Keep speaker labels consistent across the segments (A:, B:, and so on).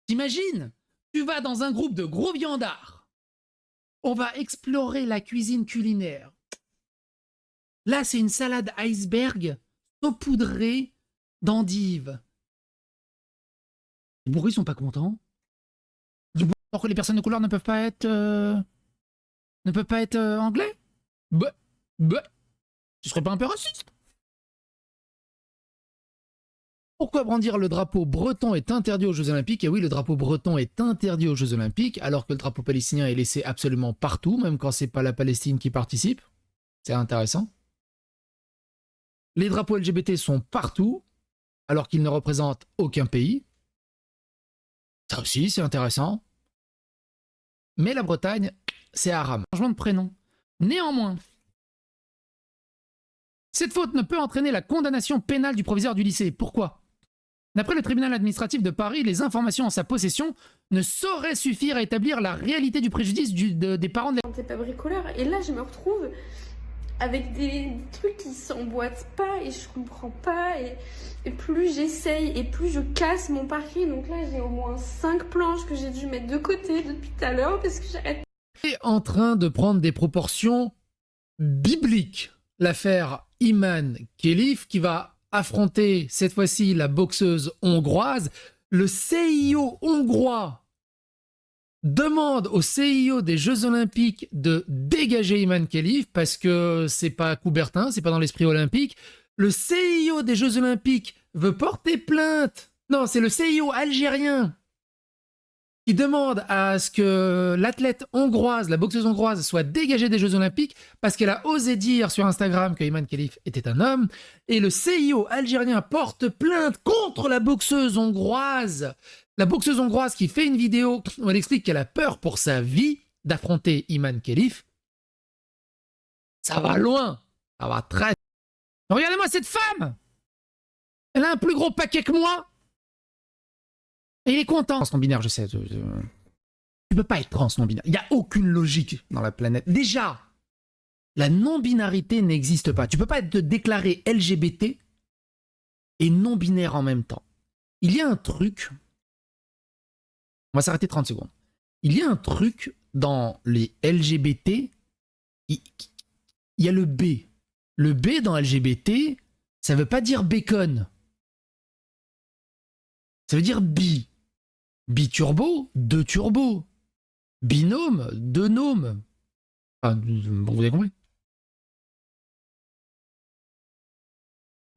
A: T'imagines? Tu vas dans un groupe de gros viandards. On va explorer la cuisine culinaire. Là, c'est une salade iceberg saupoudrée d'endives. Les bourrus sont pas contents. Alors que les personnes de couleur ne peuvent pas être anglais. Bah. Tu serais pas un peu raciste? Pourquoi brandir le drapeau breton est interdit aux Jeux Olympiques? Et oui, le drapeau breton est interdit aux Jeux Olympiques, alors que le drapeau palestinien est laissé absolument partout, même quand c'est pas la Palestine qui participe. C'est intéressant. Les drapeaux LGBT sont partout, alors qu'ils ne représentent aucun pays. Ça aussi, c'est intéressant. Mais la Bretagne, c'est haram. Changement de prénom. Néanmoins, cette faute ne peut entraîner la condamnation pénale du proviseur du lycée. Pourquoi? D'après le tribunal administratif de Paris, les informations en sa possession ne sauraient suffire à établir la réalité du préjudice des parents de
B: T'es pas bricoleur. Et là, je me retrouve avec des trucs qui s'emboîtent pas et je comprends pas. Et plus j'essaye et plus je casse mon parquet. Donc là, j'ai au moins 5 planches que j'ai dû mettre de côté depuis tout à l'heure parce que j'arrête.
A: est en train de prendre des proportions bibliques. L'affaire Iman Khelif qui va affronter cette fois-ci la boxeuse hongroise. Le CIO hongrois demande au CIO des Jeux Olympiques de dégager Iman Khelif parce que c'est pas Coubertin, c'est pas dans l'esprit olympique. Le CIO des Jeux Olympiques veut porter plainte. Non, c'est le CIO algérien qui demande à ce que l'athlète hongroise, la boxeuse hongroise, soit dégagée des Jeux Olympiques parce qu'elle a osé dire sur Instagram que Iman Khelif était un homme. Et le CIO algérien porte plainte contre la boxeuse hongroise. La boxeuse hongroise qui fait une vidéo où elle explique qu'elle a peur pour sa vie d'affronter Iman Khelif. Ça va loin. Ça va très... Regardez-moi cette femme. Elle a un plus gros paquet que moi. Et il est content. Trans non-binaire, je sais. Tu peux pas être trans non-binaire. Il n'y a aucune logique dans la planète. Déjà, la non-binarité n'existe pas. Tu peux pas être déclaré LGBT et non-binaire en même temps. Il y a un truc... On va s'arrêter 30 secondes. Il y a un truc dans les LGBT... Il y a le B. Le B dans LGBT, ça veut pas dire bacon. Ça veut dire bi. Biturbo, deux turbos. Binôme, deux nômes. Enfin, bon, vous avez compris.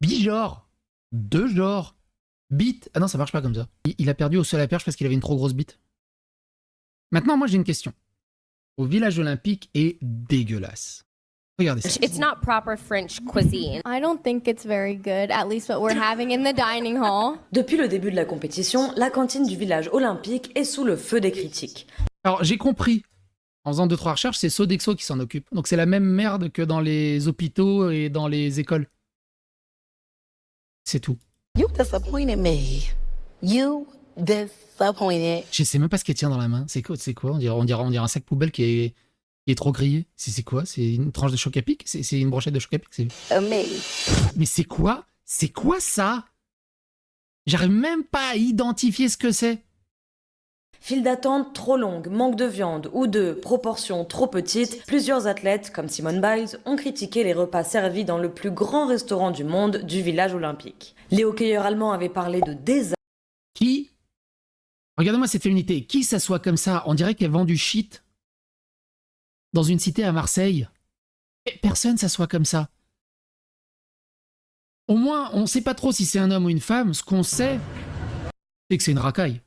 A: Bigenre, deux genres. Bite. Ah non, ça marche pas comme ça. Il a perdu au sol à la perche parce qu'il avait une trop grosse bite. Maintenant, moi, j'ai une question. Au village olympique est dégueulasse. Regardez ça.
C: It's not proper French cuisine.
D: I don't think it's very good, at least what we're having in the dining hall.
E: Depuis le début de la compétition, la cantine du village olympique est sous le feu des critiques.
A: Alors, j'ai compris. En faisant 2-3 recherches, c'est Sodexo qui s'en occupe. Donc, c'est la même merde que dans les hôpitaux et dans les écoles. C'est tout.
F: You disappointed me. You disappointed.
A: Je sais même pas ce qu'elle tient dans la main. C'est quoi? On dirait un sac poubelle qui est trop grillé. C'est quoi? C'est une tranche de choc à pic? C'est une brochette de choc à pic? Mais c'est quoi? C'est quoi ça? J'arrive même pas à identifier ce que c'est.
E: File d'attente trop longue, manque de viande ou de proportions trop petites, plusieurs athlètes, comme Simone Biles, ont critiqué les repas servis dans le plus grand restaurant du monde du village olympique. Les hockeyeurs allemands avaient parlé de désastre.
A: Qui? Regardez-moi cette féminité. Qui s'assoit comme ça? On dirait qu'elle vend du shit dans une cité à Marseille. Et personne s'assoit comme ça. Au moins, on sait pas trop si c'est un homme ou une femme. Ce qu'on sait, c'est que c'est une racaille.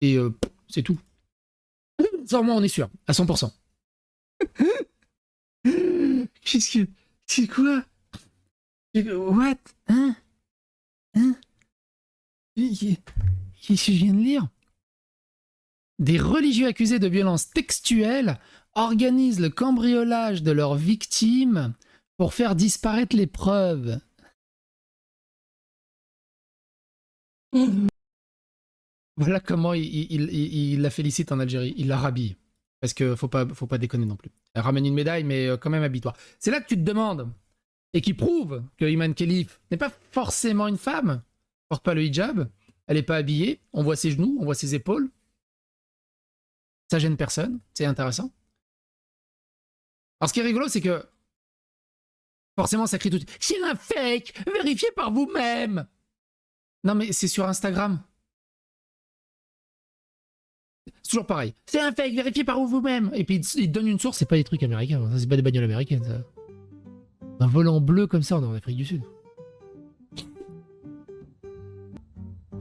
A: Et c'est tout. Ça, au moins, on est sûr, à 100%. Qu'est-ce que... C'est quoi? What? Hein? Qu'est-ce que je viens de lire? Des religieux accusés de violences textuelles organisent le cambriolage de leurs victimes pour faire disparaître les preuves. Voilà comment il la félicite en Algérie. Il la rhabille. Parce que faut pas déconner non plus. Elle ramène une médaille, mais quand même habille-toi. C'est là que tu te demandes, et qui prouve que Iman Khelif n'est pas forcément une femme, porte pas le hijab, Elle est pas habillée, on voit ses genoux, on voit ses épaules. Ça gêne personne, c'est intéressant. Alors ce qui est rigolo, c'est que forcément ça crie tout. C'est un fake, vérifiez par vous-même. Non mais c'est sur Instagram. C'est toujours pareil. C'est un fake, vérifiez par vous-même. Et puis il te donne une source, c'est pas des trucs américains, ça c'est pas des bagnoles américaines. Ça. Un volant bleu comme ça, on est en Afrique du Sud.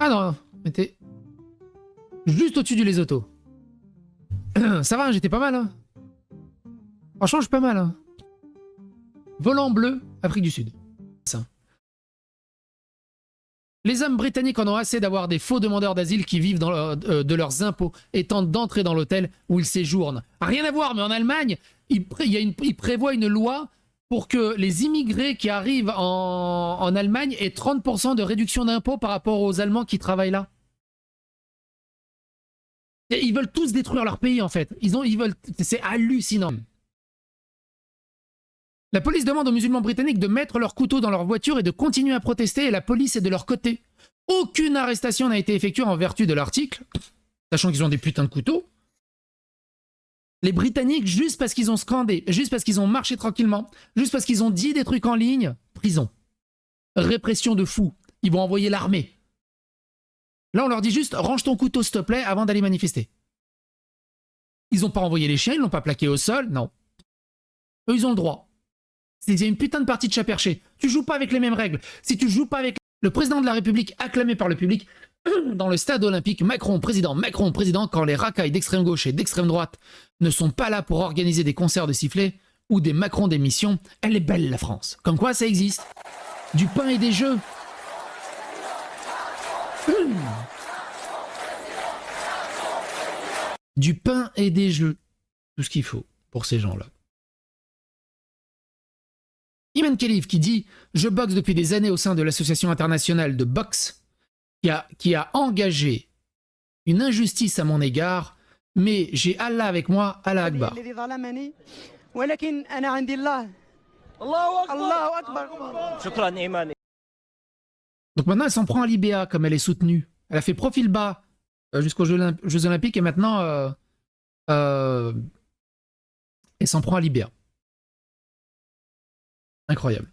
A: Ah non, mettez juste au-dessus du Lesotho. Ça va, j'étais pas mal. Hein. Franchement, je suis pas mal. Hein. Volant bleu, Afrique du Sud. Ça. Les hommes britanniques en ont assez d'avoir des faux demandeurs d'asile qui vivent de leurs impôts et tentent d'entrer dans l'hôtel où ils séjournent. Rien à voir, mais en Allemagne, ils prévoient une loi pour que les immigrés qui arrivent en Allemagne aient 30% de réduction d'impôts par rapport aux Allemands qui travaillent là. Et ils veulent tous détruire leur pays, en fait. C'est hallucinant. La police demande aux musulmans britanniques de mettre leurs couteaux dans leur voiture et de continuer à protester, et la police est de leur côté. Aucune arrestation n'a été effectuée en vertu de l'article, sachant qu'ils ont des putains de couteaux. Les Britanniques, juste parce qu'ils ont scandé, juste parce qu'ils ont marché tranquillement, juste parce qu'ils ont dit des trucs en ligne, prison. Répression de fous. Ils vont envoyer l'armée. Là, on leur dit juste, range ton couteau, s'il te plaît, avant d'aller manifester. Ils n'ont pas envoyé les chiens, ils l'ont pas plaqué au sol, non. Eux, ils ont le droit. Il y a une putain de partie de chat perché. Tu joues pas avec les mêmes règles. Si tu joues pas avec le président de la République acclamé par le public dans le stade olympique, Macron, président, quand les racailles d'extrême gauche et d'extrême droite ne sont pas là pour organiser des concerts de sifflets ou des Macron d'émission, elle est belle la France. Comme quoi ça existe. Du pain et des jeux. Du pain et des jeux. Tout ce qu'il faut pour ces gens-là. Iman Khelif qui dit « Je boxe depuis des années au sein de l'association internationale de boxe qui a engagé une injustice à mon égard, mais j'ai Allah avec moi, Allah Akbar. » Donc maintenant elle s'en prend à l'IBA comme elle est soutenue. Elle a fait profil bas jusqu'aux Jeux Olympiques et maintenant elle s'en prend à l'IBA. Incroyable.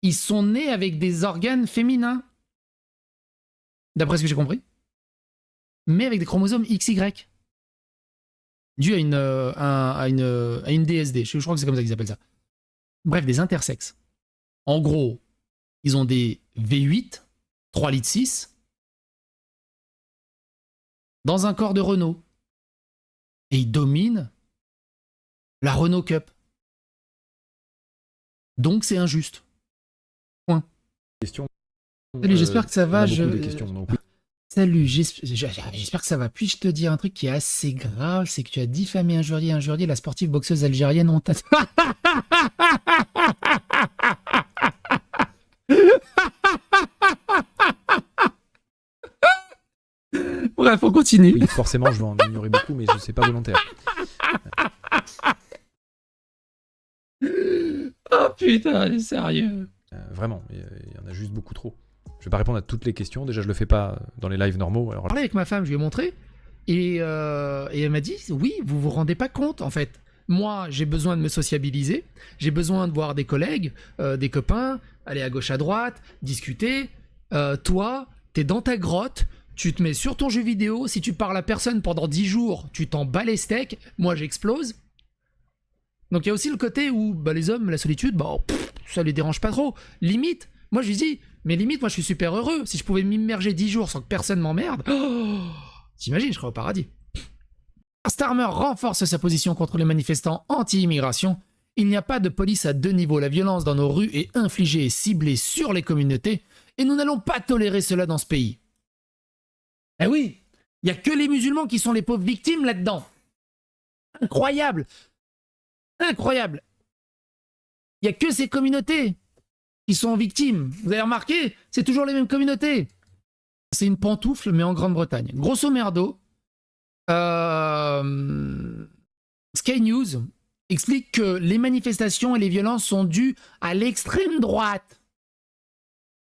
A: Ils sont nés avec des organes féminins, d'après ce que j'ai compris, mais avec des chromosomes XY, dû à une DSD. Je crois que c'est comme ça qu'ils appellent ça. Bref, des intersexes. En gros, ils ont des V8, 3 litres 6, dans un corps de Renault. Et ils dominent la Renault Cup. Donc c'est injuste. Point. Salut, j'espère que ça va. Salut, j'espère que ça va. Puis-je te dire un truc qui est assez grave, c'est que tu as diffamé injurié la sportive boxeuse algérienne honteuse. Bref, on continue.
G: Oui, forcément, je vais en ignorer beaucoup, mais c'est pas volontaire.
A: Oh putain, sérieux.
G: Vraiment, il y en a juste beaucoup trop. Je vais pas répondre à toutes les questions. Déjà, je le fais pas dans les lives normaux. Alors...
A: J'ai parlé avec ma femme, je lui ai montré. Et elle m'a dit, oui, vous vous rendez pas compte, en fait. Moi, j'ai besoin de me sociabiliser. J'ai besoin de voir des collègues, des copains, aller à gauche, à droite, discuter. Toi, t'es dans ta grotte. Tu te mets sur ton jeu vidéo. Si tu parles à personne pendant 10 jours, tu t'en bats les steaks. Moi, j'explose. Donc il y a aussi le côté où les hommes, la solitude, ça les dérange pas trop. Limite, moi je lui dis, mais limite, moi je suis super heureux. Si je pouvais m'immerger 10 jours sans que personne m'emmerde, t'imagines, je serais au paradis. Starmer renforce sa position contre les manifestants anti-immigration. Il n'y a pas de police à deux niveaux. La violence dans nos rues est infligée et ciblée sur les communautés et nous n'allons pas tolérer cela dans ce pays. Eh oui, il n'y a que les musulmans qui sont les pauvres victimes là-dedans. Incroyable. Incroyable. Il n'y a que ces communautés qui sont victimes. Vous avez remarqué, c'est toujours les mêmes communautés. C'est une pantoufle, mais en Grande-Bretagne. Grosso merdo, Sky News explique que les manifestations et les violences sont dues à l'extrême droite.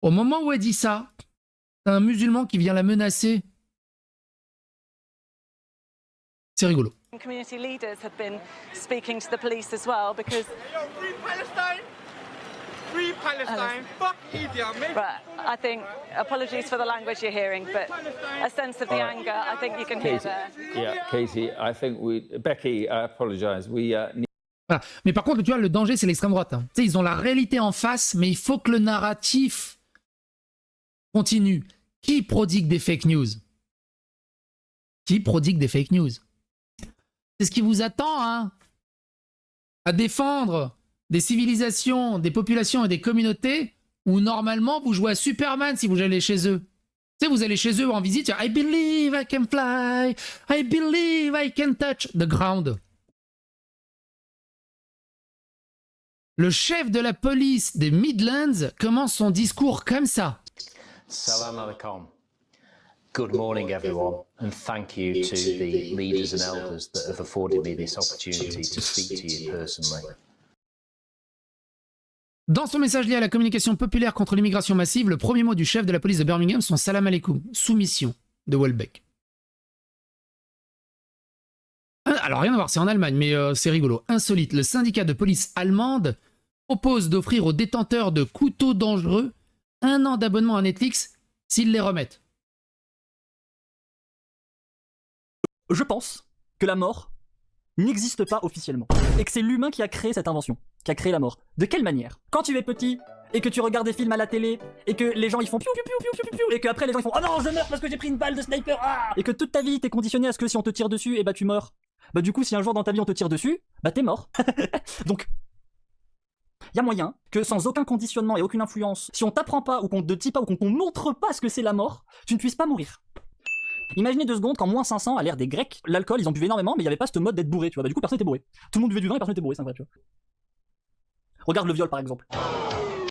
A: Au moment où elle dit ça, T'as un musulman qui vient la menacer. C'est rigolo.
H: Community leaders have been speaking to the police as well because
I: Free Palestine! Free Palestine! Fuck India!
H: but I think apologies for the language you're hearing, but a sense of the anger I think you can hear there.
J: Yeah, Katie, I think Becky, I apologize.
A: Voilà. Mais par contre, tu vois, le danger, c'est l'extrême droite. Hein. Tu sais, ils ont la réalité en face, mais il faut que le narratif continue. Qui prodigue des fake news? Qui prodigue des fake news? C'est ce qui vous attend, hein? À défendre des civilisations, des populations et des communautés où normalement vous jouez à Superman si vous allez chez eux. Tu sais, vous allez chez eux en visite, I believe I can fly, I believe I can touch the ground. Le chef de la police des Midlands commence son discours comme ça.
K: Salam alaikum. Good morning, everyone, and thank you to the leaders and elders that have afforded me this opportunity to speak to you personally.
A: Dans son message lié à la communication populaire contre l'immigration massive, le premier mot du chef de la police de Birmingham sont Salam alaikum, soumission de Welbeck. Alors rien à voir, c'est en Allemagne, mais c'est rigolo. Insolite, le syndicat de police allemande propose d'offrir aux détenteurs de couteaux dangereux 1 an d'abonnement à Netflix s'ils les remettent.
L: Je pense que la mort n'existe pas officiellement. Et que c'est l'humain qui a créé cette invention, qui a créé la mort. De quelle manière? Quand tu es petit et que tu regardes des films à la télé et que les gens ils font piou piou piou piou piou piou et qu'après les gens ils font oh non je meurs parce que j'ai pris une balle de sniper et que toute ta vie t'es conditionné à ce que si on te tire dessus et bah tu meurs. Bah du coup si un jour dans ta vie on te tire dessus, bah t'es mort. Donc il y a moyen que sans aucun conditionnement et aucune influence, si on t'apprend pas ou qu'on te dit pas ou qu'on montre pas ce que c'est la mort, tu ne puisses pas mourir. Imaginez 2 secondes qu'en moins 500 à l'ère des Grecs, l'alcool ils en buvaient énormément mais il y avait pas ce mode d'être bourré, tu vois. Bah du coup personne était bourré. Tout le monde buvait du vin et personne était bourré, c'est vrai, tu vois. Regarde le viol par exemple.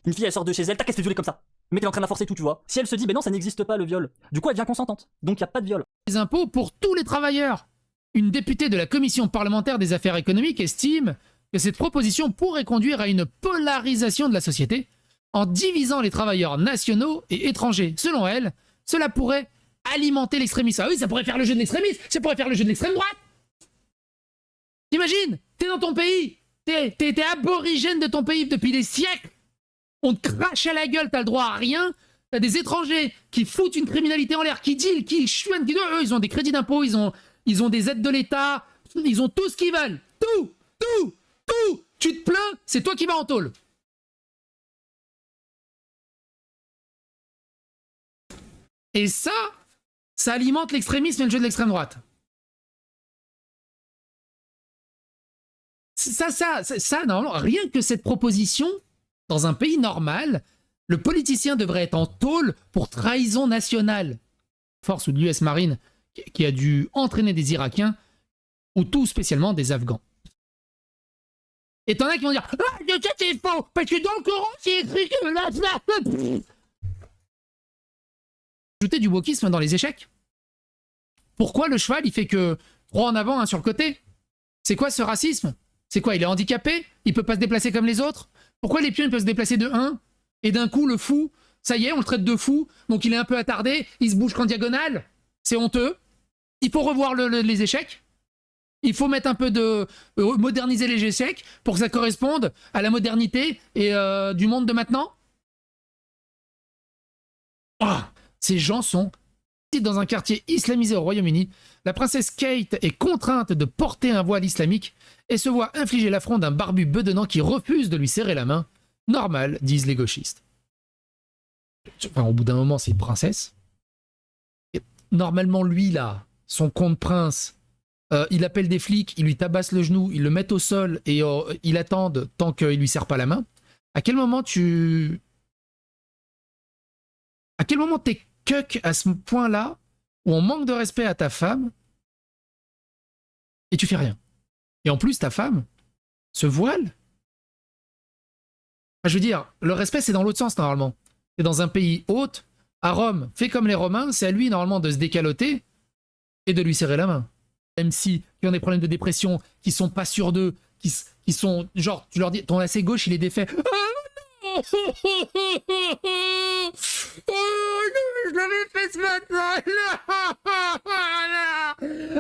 L: Une fille elle sort de chez elle, tac elle se fait violer comme ça. Mais t'es en train de la forcer tout, tu vois. Si elle se dit ben non ça n'existe pas le viol, du coup elle devient consentante. Donc y a pas de viol.
A: Les impôts pour tous les travailleurs. Une députée de la commission parlementaire des affaires économiques estime que cette proposition pourrait conduire à une polarisation de la société en divisant les travailleurs nationaux et étrangers. Selon elle, cela pourrait alimenter l'extrémisme. Ah oui, ça pourrait faire le jeu de l'extrémisme, ça pourrait faire le jeu de l'extrême droite. T'imagines, t'es dans ton pays, t'es aborigène de ton pays depuis des siècles, on te crache à la gueule, t'as le droit à rien, t'as des étrangers qui foutent une criminalité en l'air, qui deal, qui chouinent, qui... Eux, ils ont des crédits d'impôt, ils ont des aides de l'État, ils ont tout ce qu'ils veulent, tout. Tu te plains, c'est toi qui vas en tôle. Et ça alimente l'extrémisme et le jeu de l'extrême droite. Ça, normalement, rien que cette proposition, dans un pays normal, le politicien devrait être en tôle pour trahison nationale. Force ou de l'US Marine qui a dû entraîner des Irakiens ou tout spécialement des Afghans. Et t'en as qui vont dire « Ah, c'est faux, parce que dans le Coran, c'est écrit que... » Ajouter du wokisme dans les échecs. Pourquoi le cheval, il fait que 3 en avant, 1 sur le côté? C'est quoi ce racisme? C'est quoi, il est handicapé? Il peut pas se déplacer comme les autres? Pourquoi les pions, ils peuvent se déplacer de 1? Et d'un coup, le fou, ça y est, on le traite de fou, donc il est un peu attardé, il se bouge qu'en diagonale? C'est honteux. Il faut revoir les échecs. Il faut mettre un peu de... moderniser les échecs pour que ça corresponde à la modernité et du monde de maintenant. Oh, ces gens sont... Dans un quartier islamisé au Royaume-Uni, la princesse Kate est contrainte de porter un voile islamique et se voit infliger l'affront d'un barbu bedonnant qui refuse de lui serrer la main. Normal, disent les gauchistes. Enfin, au bout d'un moment, c'est une princesse. Et normalement, lui, là, son comte prince... il appelle des flics, il lui tabasse le genou, ils le mettent au sol et ils attendent tant qu'il lui serre pas la main. À quel moment t'es cuck à ce point-là où on manque de respect à ta femme et tu fais rien? Et en plus, ta femme se voile. Enfin, je veux dire, le respect, c'est dans l'autre sens normalement. C'est dans un pays hôte, à Rome, fait comme les Romains, c'est à lui normalement de se décaloter et de lui serrer la main. MC qui ont des problèmes de dépression, qui sont pas sûrs d'eux, qui sont genre, tu leur dis ton lacet gauche il est défait. Ah non Oh non, je l'avais fait ce matin.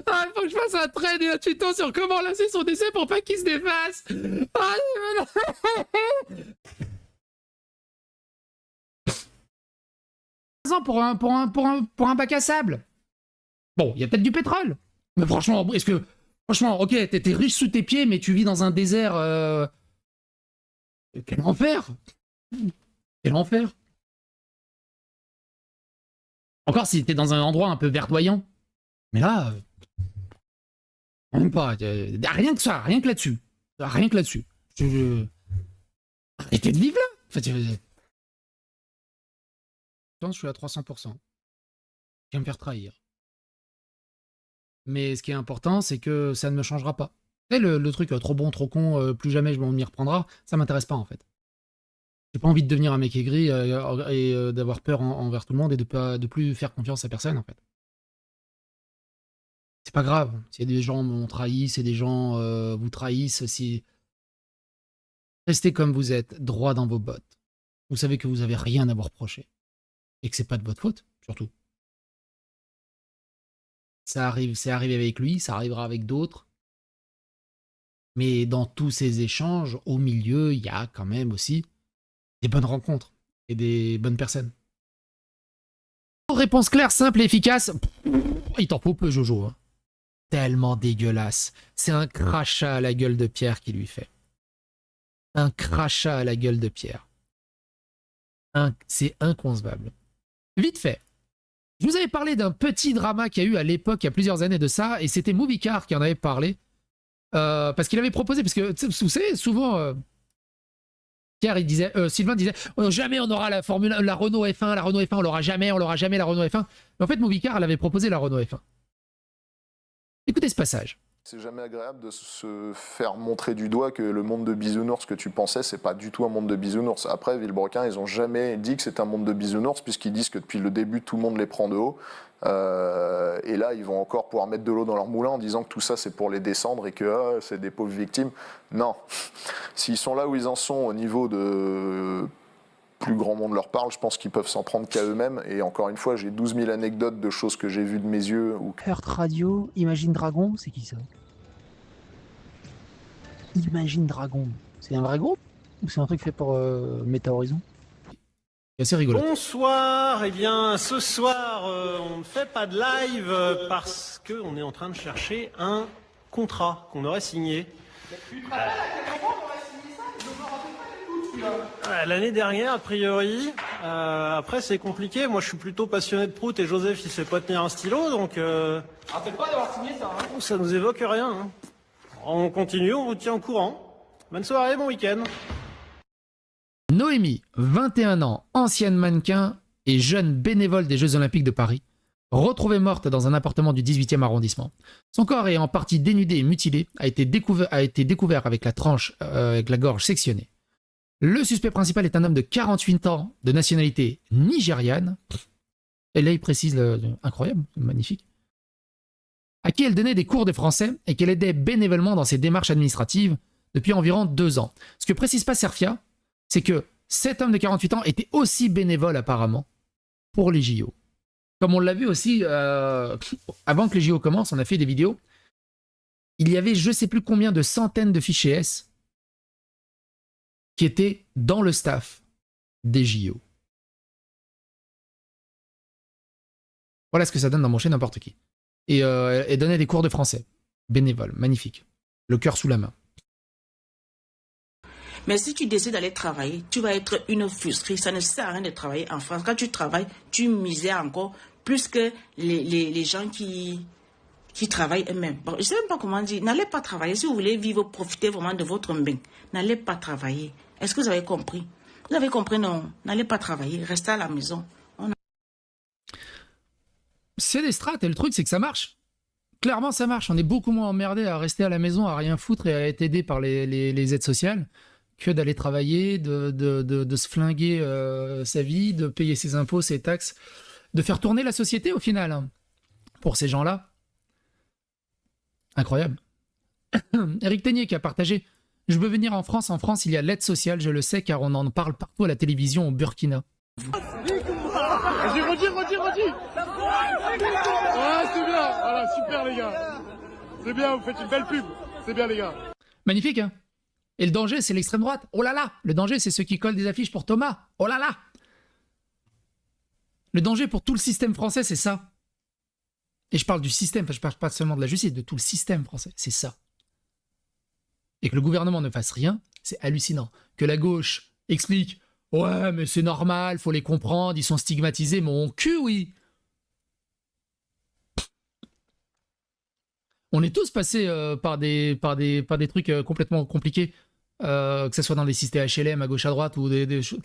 A: Ah, il faut que je fasse un trade et un tuto sur comment lancer son décès pour pas qu'il se défasse. Ah, pour un bac à sable. Bon, il y a peut-être du pétrole. Mais franchement, est-ce que... Franchement, ok, t'es riche sous tes pieds, mais tu vis dans un désert... Quel enfer! Quel enfer! Encore si t'es dans un endroit un peu verdoyant. Mais là... même pas. Rien que ça, rien que là-dessus. Rien que là-dessus. Arrêtez de vivre là! En fait, je suis à 300%. Je vais me faire trahir. Mais ce qui est important, c'est que ça ne me changera pas. Tu sais, le truc trop bon, trop con, plus jamais je m'y reprendra, ça m'intéresse pas en fait. J'ai pas envie de devenir un mec aigri et d'avoir peur envers tout le monde et de plus faire confiance à personne en fait. C'est pas grave. Si des gens m'ont trahi, si des gens vous trahissent, si... Restez comme vous êtes, droit dans vos bottes. Vous savez que vous avez rien à vous reprocher. Et que c'est pas de votre faute, surtout. Ça arrive, c'est arrivé avec lui, ça arrivera avec d'autres. Mais dans tous ces échanges, au milieu, il y a quand même aussi des bonnes rencontres et des bonnes personnes. Réponse claire, simple et efficace. Il t'en faut peu, Jojo. Hein. Tellement dégueulasse. C'est un crachat à la gueule de Pierre qui lui fait. Un crachat à la gueule de Pierre. C'est inconcevable. Vite fait. Je vous avais parlé d'un petit drama qu'il y a eu à l'époque, il y a plusieurs années de ça, et c'était Moviecar qui en avait parlé. Parce qu'il avait proposé, parce que vous savez, souvent, Pierre, il disait, Sylvain disait, oh, jamais on aura la Renault F1, on l'aura jamais la Renault F1. Mais en fait, Moviecar, elle avait proposé la Renault F1. Écoutez ce passage.
M: C'est jamais agréable de se faire montrer du doigt que le monde de bisounours que tu pensais, c'est pas du tout un monde de bisounours. Après, Villebrequin, ils ont jamais dit que c'est un monde de bisounours, puisqu'ils disent que depuis le début, tout le monde les prend de haut. Et là, ils vont encore pouvoir mettre de l'eau dans leur moulin en disant que tout ça, c'est pour les descendre et que c'est des pauvres victimes. Non. S'ils sont là où ils en sont au niveau de... plus grand monde leur parle, je pense qu'ils peuvent s'en prendre qu'à eux-mêmes. Et encore une fois, j'ai 12 000 anecdotes de choses que j'ai vues de mes yeux.
N: Heart Radio, Imagine Dragon, c'est qui ça? Imagine Dragon, c'est un vrai groupe? Ou c'est un truc fait pour Meta Horizon?
A: C'est assez rigolo.
O: Bonsoir, eh bien ce soir on ne fait pas de live parce qu'on est en train de chercher un contrat qu'on aurait signé. L'année dernière, a priori. Après, c'est compliqué. Moi, je suis plutôt passionné de prout et Joseph, il sait pas tenir un stylo, donc...
I: Rappelle pas d'avoir signé ça, hein.
O: Ça nous évoque rien. Hein. On continue, on vous tient au courant. Bonne soirée, bon week-end.
A: Noémie, 21 ans, ancienne mannequin et jeune bénévole des Jeux Olympiques de Paris, retrouvée morte dans un appartement du 18e arrondissement. Son corps est en partie dénudé et mutilé, a été découvert avec la tranche, avec la gorge sectionnée. Le suspect principal est un homme de 48 ans, de nationalité nigériane. Et là, il précise, incroyable, magnifique, à qui elle donnait des cours de français et qu'elle aidait bénévolement dans ses démarches administratives depuis environ 2 ans. Ce que précise pas Serfia, c'est que cet homme de 48 ans était aussi bénévole apparemment pour les JO. Comme on l'a vu aussi, avant que les JO commencent, on a fait des vidéos. Il y avait je sais plus combien de centaines de fichiers S qui étaient dans le staff des JO. Voilà ce que ça donne d'embaucher n'importe qui. Et donner des cours de français. Bénévole, magnifique. Le cœur sous la main.
P: Mais si tu décides d'aller travailler, tu vas être une frustrée. Ça ne sert à rien de travailler en France. Quand tu travailles, tu misères encore plus que les gens qui travaillent eux-mêmes. Bon, je ne sais même pas comment dire. N'allez pas travailler. Si vous voulez vivre, profiter vraiment de votre bien. N'allez pas travailler. Est-ce que vous avez compris? Vous avez compris? Non. N'allez pas travailler. Restez à la maison.
A: C'est des strates et le truc, c'est que ça marche. Clairement, ça marche. On est beaucoup moins emmerdé à rester à la maison, à rien foutre et à être aidé par les aides sociales que d'aller travailler, de se flinguer sa vie, de payer ses impôts, ses taxes, de faire tourner la société au final. Hein. Pour ces gens-là. Incroyable. Eric Teignier qui a partagé « Je veux venir en France. En France, il y a l'aide sociale, je le sais, car on en parle partout à la télévision au Burkina. »
I: Vas-y, redis. Ouais, c'est bien. Voilà, super les gars. C'est bien, vous faites une belle pub. C'est bien les gars.
A: Magnifique, hein. Et le danger, c'est l'extrême droite. Oh là là. Le danger, c'est ceux qui collent des affiches pour Thomas. Oh là là. Le danger pour tout le système français, c'est ça. Et je parle du système, enfin, je parle pas seulement de la justice, de tout le système français. C'est ça. Et que le gouvernement ne fasse rien, c'est hallucinant. Que la gauche explique « Ouais, mais c'est normal, faut les comprendre, ils sont stigmatisés, mon cul, oui !» On est tous passés par des trucs complètement compliqués, que ce soit dans des systèmes HLM à gauche à droite ou des choses.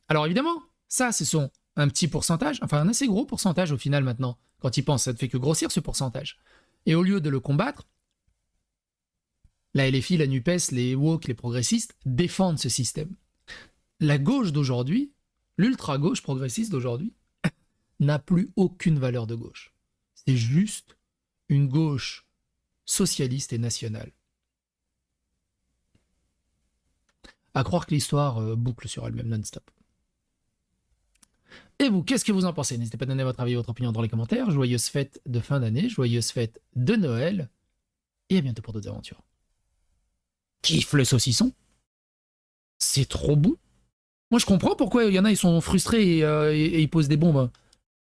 A: Alors évidemment, ça, ce sont un petit pourcentage, enfin un assez gros pourcentage au final maintenant. Quand ils pensent, ça ne fait que grossir ce pourcentage. Et au lieu de le combattre, la LFI, la NUPES, les woke, les progressistes défendent ce système. La gauche d'aujourd'hui, l'ultra-gauche progressiste d'aujourd'hui, n'a plus aucune valeur de gauche. C'est juste une gauche socialiste et nationale. À croire que l'histoire boucle sur elle-même non-stop. Et vous, qu'est-ce que vous en pensez? N'hésitez pas à donner votre avis et votre opinion dans les commentaires. Joyeuses fêtes de fin d'année, joyeuses fêtes de Noël, et à bientôt pour d'autres aventures. Kiffe le saucisson. C'est trop bon. Moi, je comprends pourquoi il y en a, ils sont frustrés et ils posent des bombes.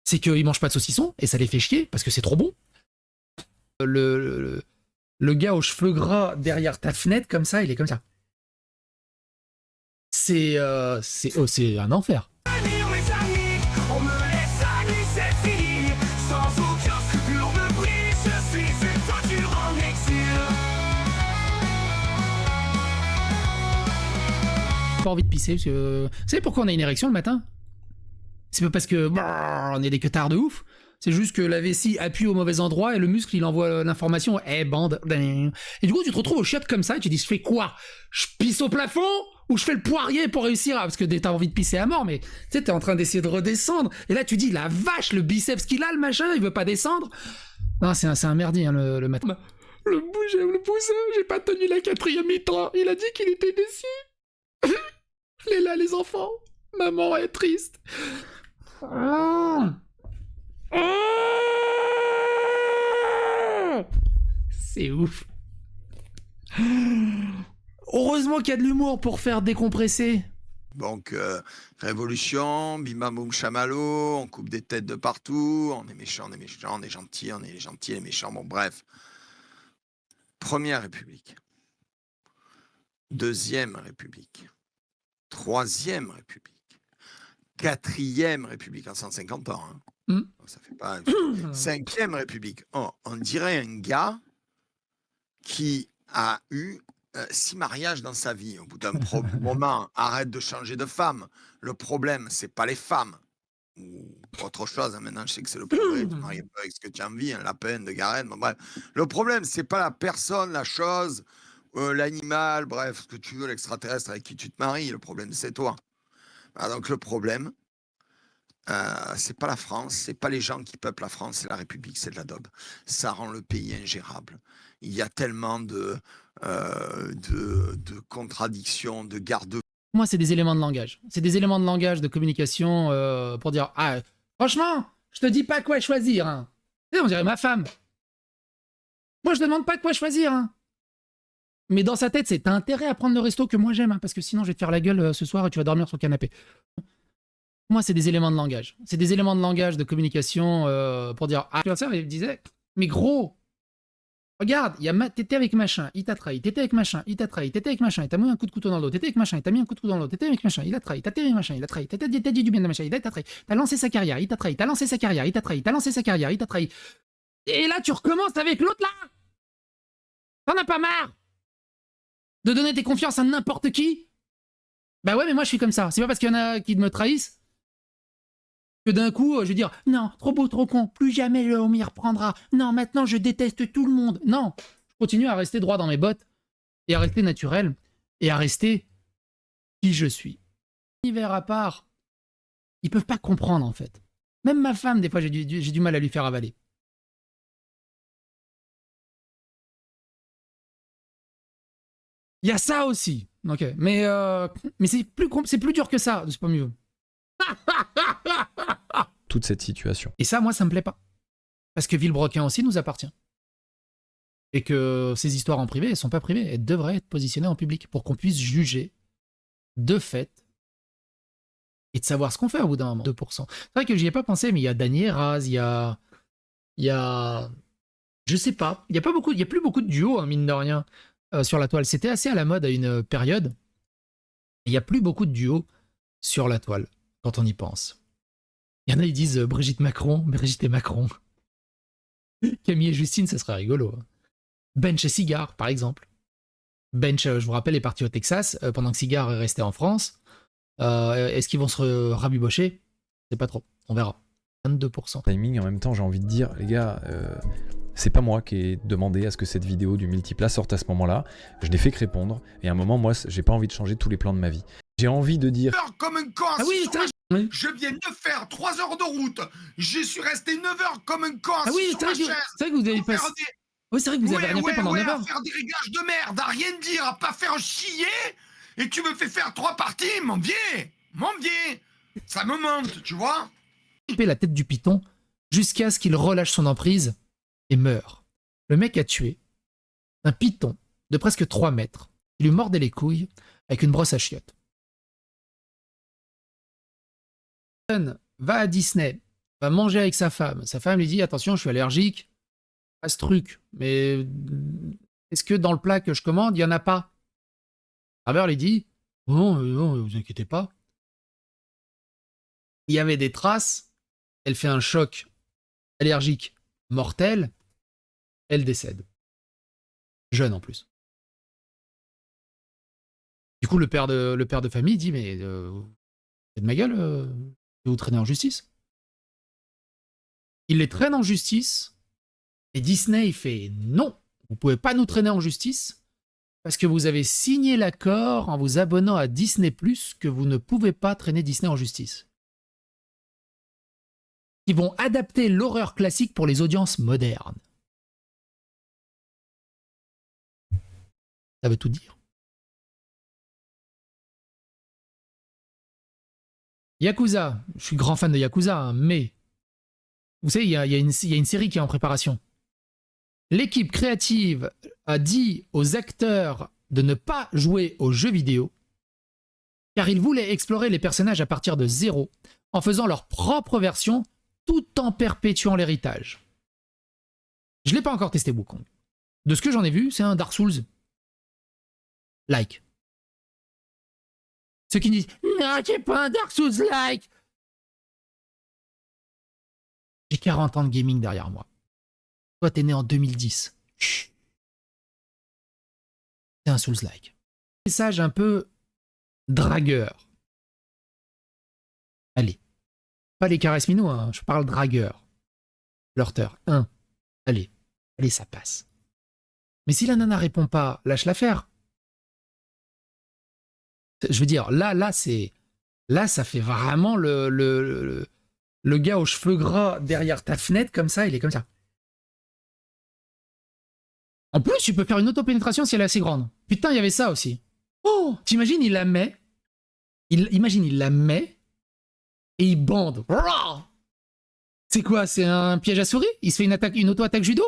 A: C'est qu'ils mangent pas de saucisson et ça les fait chier parce que c'est trop bon. Le gars aux cheveux gras derrière ta fenêtre, comme ça, il est comme ça. C'est un enfer. Pas envie de pisser parce que... Vous savez pourquoi on a une érection le matin? C'est pas parce que on est des queutards de ouf. C'est juste que la vessie appuie au mauvais endroit et le muscle il envoie l'information. Bande. Et du coup tu te retrouves au chiottes comme ça et tu dis je fais quoi? Je pisse au plafond ou je fais le poirier pour réussir à... Parce que t'as envie de pisser à mort mais tu sais t'es en train d'essayer de redescendre et là tu dis la vache le biceps qu'il a le machin il veut pas descendre. Non c'est un merdier hein, le matin. Le pouce, j'ai pas tenu la 4e mi-temps. Il a dit qu'il était déçu. Il est là les enfants. Maman est triste. C'est ouf. Heureusement qu'il y a de l'humour pour faire décompresser.
Q: Donc, révolution, bim boum chamallow, on coupe des têtes de partout, on est méchant, on est méchant, on est gentil, on est les gentils, les méchants, bon bref. Première République. Deuxième République. Troisième République. Quatrième République en 150 ans. Hein. Ça fait pas... Cinquième République. Oh, on dirait un gars qui a eu 6 mariages dans sa vie. Au bout d'un moment, arrête de changer de femme. Le problème, c'est pas les femmes. Ou autre chose. Hein. Maintenant, je sais que c'est le progrès. Tu maries pas avec ce que tu as envie. Un lapin de Garenne. Bon, bref. Le problème, c'est pas la personne, la chose, l'animal, bref, ce que tu veux, l'extraterrestre avec qui tu te maries. Le problème, c'est toi. Alors, donc, le problème, c'est pas la France, c'est pas les gens qui peuplent la France, c'est la République, c'est de la daube. Ça rend le pays ingérable. Il y a tellement de contradictions, de garde.
A: Moi, c'est des éléments de langage. C'est des éléments de langage, de communication pour dire ah, franchement, je te dis pas quoi choisir. Hein. On dirait ma femme. Moi, je demande pas quoi choisir. Hein. Mais dans sa tête, c'est t'as intérêt à prendre le resto que moi j'aime, hein, parce que sinon, je vais te faire la gueule ce soir et tu vas dormir sur le canapé. Moi, c'est des éléments de langage. C'est des éléments de langage, de communication pour dire ah, il me disait, mais gros. Regarde, t'étais avec machin, il t'a trahi, t'étais avec machin, il t'a trahi, t'étais avec machin, il t'a mis un coup de couteau dans le dos, t'étais avec machin, il t'a mis un coup de couteau dans le dos, t'étais avec machin, il a trahi, t'as trahi machin, il a trahi, t'as dit du bien de machin, il a trahi, t'as lancé sa carrière, il t'a trahi, t'as lancé sa carrière, il t'a trahi, t'as lancé sa carrière, il t'a trahi. Et là, tu recommences avec l'autre là. T'en as pas marre de donner tes confiances à n'importe qui? Bah ouais, mais moi je suis comme ça. C'est pas parce qu'il y en a qui me trahissent que d'un coup, je vais dire « Non, trop beau, trop con, plus jamais on m'y reprendra. Non, maintenant, je déteste tout le monde. » Non, je continue à rester droit dans mes bottes et à rester naturel et à rester qui je suis. Univers à part, ils peuvent pas comprendre, en fait. Même ma femme, des fois, j'ai du mal à lui faire avaler. Il y a ça aussi. Ok, mais c'est plus dur que ça. C'est pas mieux.
G: toute cette situation.
A: Et ça, moi, ça me plaît pas. Parce que Villebrequin aussi nous appartient. Et que ces histoires en privé, elles sont pas privées. Elles devraient être positionnées en public pour qu'on puisse juger de fait et de savoir ce qu'on fait au bout d'un moment. 2%. C'est vrai que j'y ai pas pensé, mais il y a Dany Eraz, il y a... Je sais pas. Il y a plus beaucoup de duos, hein, mine de rien, sur la toile. C'était assez à la mode à une période. Il y a plus beaucoup de duos sur la toile, quand on y pense. Il y en a, ils disent Brigitte et Macron. Camille et Justine, ça serait rigolo. Bench et Cigare, par exemple. Bench, je vous rappelle, est parti au Texas pendant que Cigare est resté en France. Est-ce qu'ils vont se rabibocher? C'est pas trop. On verra. 22%.
G: Timing, en même temps, j'ai envie de dire, les gars, c'est pas moi qui ai demandé à ce que cette vidéo du multiplat sorte à ce moment-là. Je n'ai fait que répondre. Et à un moment, moi, j'ai pas envie de changer tous les plans de ma vie. J'ai envie de dire...
Q: Comme un con, je viens de faire 3 heures de route. Je suis resté 9 heures comme un con.
A: Ah oui, c'est vrai que vous avez passé... Oui, c'est vrai que vous avez rien fait pendant 9 heures.
Q: À faire des réglages de merde, à rien dire, à pas faire chier. Et tu me fais faire 3 parties, mon vieux. Ça me monte, tu vois.
A: La tête du python jusqu'à ce qu'il relâche son emprise et meurt. Le mec a tué un python de presque 3 mètres. Il lui mordait les couilles avec une brosse à chiottes. Va à Disney, va manger avec sa femme. Sa femme lui dit attention, je suis allergique à ce truc, mais est-ce que dans le plat que je commande, il n'y en a pas? Le serveur lui dit non, vous inquiétez pas. Il y avait des traces, elle fait un choc allergique mortel, elle décède. Jeune en plus. Du coup, le père de famille dit mais c'est de ma gueule, je vais vous traîner en justice. Il les traîne en justice. Et Disney, il fait non, vous pouvez pas nous traîner en justice parce que vous avez signé l'accord en vous abonnant à Disney+, que vous ne pouvez pas traîner Disney en justice. Ils vont adapter l'horreur classique pour les audiences modernes. Ça veut tout dire. Yakuza, je suis grand fan de Yakuza, hein, mais vous savez, il y a une série qui est en préparation. L'équipe créative a dit aux acteurs de ne pas jouer aux jeux vidéo car ils voulaient explorer les personnages à partir de zéro en faisant leur propre version tout en perpétuant l'héritage. Je ne l'ai pas encore testé Wukong. De ce que j'en ai vu, c'est un Dark Souls like. Ceux qui disent non, c'est pas un Dark Souls like. J'ai 40 ans de gaming derrière moi. Toi, t'es né en 2010. Chut. C'est un Souls-like. Message un peu dragueur. Allez. Pas les caresses minous, hein. Je parle dragueur. Flirteur. Allez, ça passe. Mais si la nana répond pas, lâche l'affaire. Je veux dire, là, c'est... Là, ça fait vraiment le gars aux cheveux gras derrière ta fenêtre, comme ça, il est comme ça. En plus, tu peux faire une autopénétration si elle est assez grande. Putain, il y avait ça aussi. Oh, t'imagines, il la met. Imagine, il la met et il bande. C'est quoi? C'est un piège à souris? Il se fait une auto-attaque judo?